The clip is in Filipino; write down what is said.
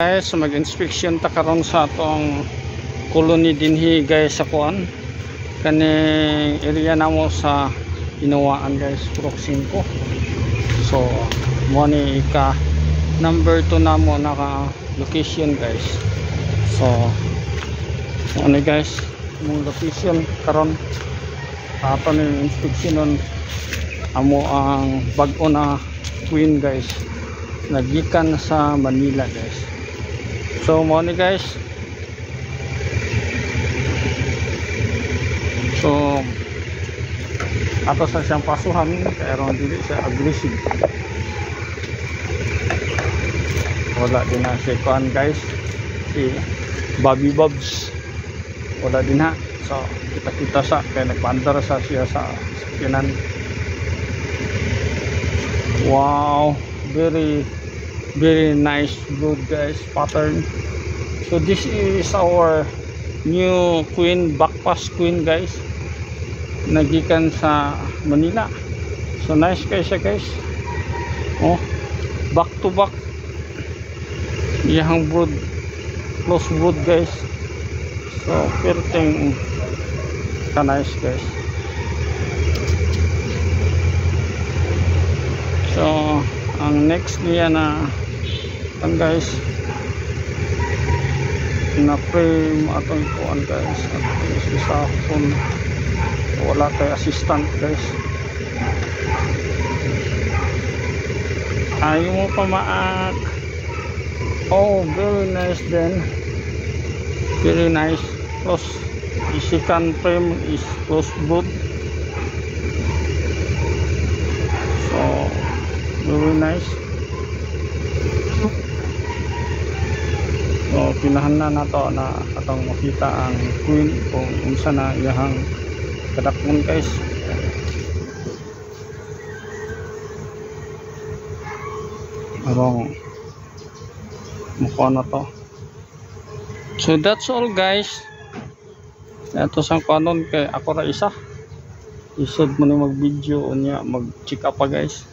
Guys, mag-inspection ta karon sa atong colony dinhi guys sa kuan. Kani area namo sa Inawaan guys, Purok 5. So, mo ni ika number 2 namo naka location guys. So, ano guys, mong location karon ato ni inspeksyonon amo ang bag-o na queen guys. Nagikan sa Manila guys. So mo ni guys. So ato sa siyang pasuhan pero dili siya aggressive. Wala din na si kuan guys, si Bobby Bobs. Wala din ha. So kita sa kaya nagpaandar sa siya sa sakyanan. Wow, very nice good guys pattern. So this is our new queen, backpass queen guys, nagikan sa Manila. So nice guys siya guys. Oh, back to back iyang brood, close brood guys. So perting ka nice guys. So ang next niya na ang guys na frame atong ikuan guys, sa phone wala kay assistant guys. Ayaw mo pa maak. Oh, very nice then, very nice. Plus the second frame is close brood. So very nice. So pinahan na nato na atong makita ang queen kung unsa na iyang kadakon guys. Arong mukha na to. So that's all guys. Ito sang kanon kay ako ra isa. Isod mo ni mag video unya mag check up pa guys.